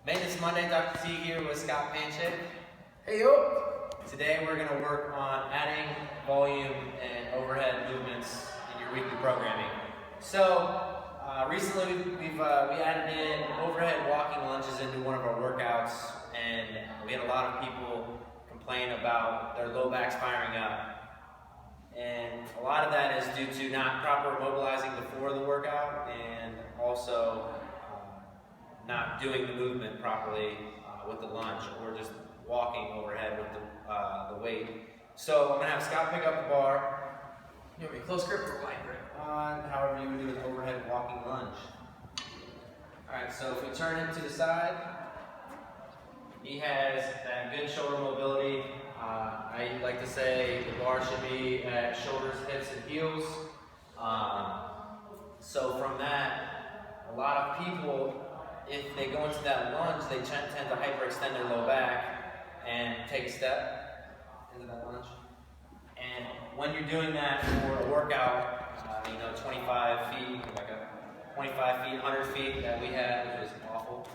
Maintenance Monday, Dr. T here with Scott Panchik. Hey yo! Today we're going to work on adding volume and overhead movements in your weekly programming. So recently we added in overhead walking lunges into one of our workouts, and we had a lot of people complain about their low backs firing up. And a lot of that is due to not proper mobilizing before the workout, and also not doing the movement properly with the lunge, or just walking overhead with the weight. So I'm going to have Scott pick up the bar. You want me close grip or wide grip? However you would do an overhead walking lunge. Alright, so if we turn him to the side, he has that good shoulder mobility. I like to say the bar should be at shoulders, hips, and heels. So from that, a lot of people, if they go into that lunge, they tend to hyperextend their low back and take a step into that lunge. And when you're doing that for a workout, 25 feet, 100 feet that we had, which was awful,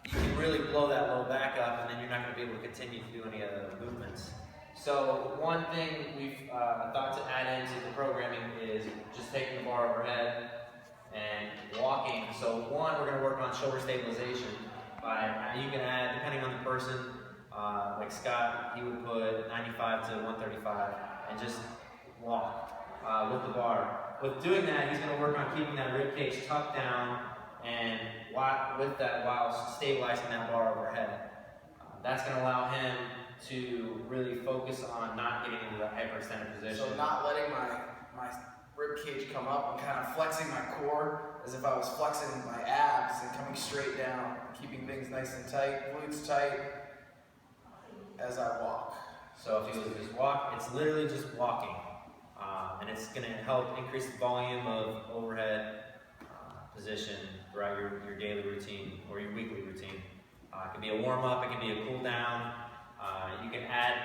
you can really blow that low back up, and then you're not going to be able to continue to do any of the movements. So one thing we've thought to add into the programming is just taking the bar overhead and walking. So one, we're going to work on shoulder stabilization. You can add, depending on the person, like Scott, he would put 95 to 135 and just walk with the bar. With doing that, he's going to work on keeping that rib cage tucked down, and with that, while stabilizing that bar overhead. That's going to allow him to really focus on not getting into that hyperextended position. So not letting my rib cage come up and kind of flexing my core as if I was flexing my abs and coming straight down, keeping things nice and tight, glutes tight as I walk. So if you just walk, it's literally just walking. And it's going to help increase the volume of overhead position throughout your daily routine or your weekly routine. It can be a warm-up, it can be a cool-down. You can add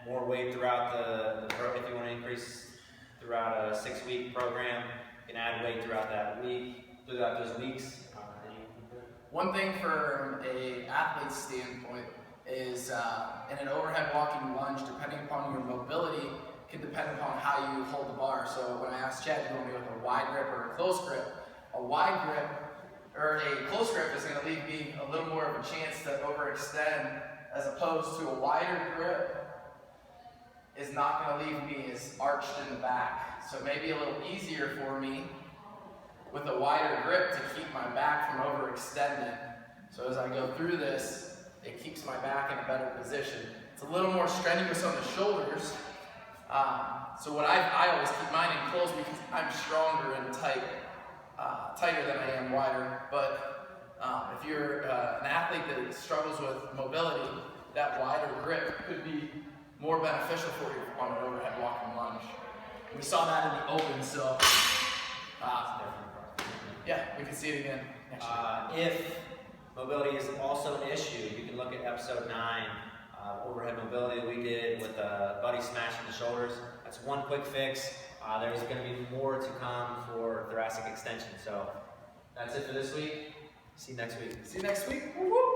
more weight throughout the if you want to increase throughout a 6-week program. You can add weight throughout those weeks. One thing from an athlete's standpoint is in an overhead walking lunge, depending upon your mobility, can depend upon how you hold the bar. So when I asked Chad, do you want me with a wide grip or a close grip? A wide grip or a close grip is going to leave me a little more of a chance to overextend, as opposed to a wider grip is not going to leave me as arched in the back. So maybe a little easier for me with a wider grip to keep my back from overextending. So as I go through this, it keeps my back in a better position. It's a little more strenuous on the shoulders. So what I always keep mine in close because I'm stronger and tighter than I am wider. But if you're an athlete that struggles with mobility, that wider grip could be more beneficial for you on an overhead walking lunge. And we saw that in the open, so yeah, we can see it again next week. If mobility is also an issue, you can look at episode 9, overhead mobility that we did with Buddy smashing the shoulders. That's one quick fix. There's going to be more to come for thoracic extension. So that's it for this week. See you next week. See you next week. Woo-woo.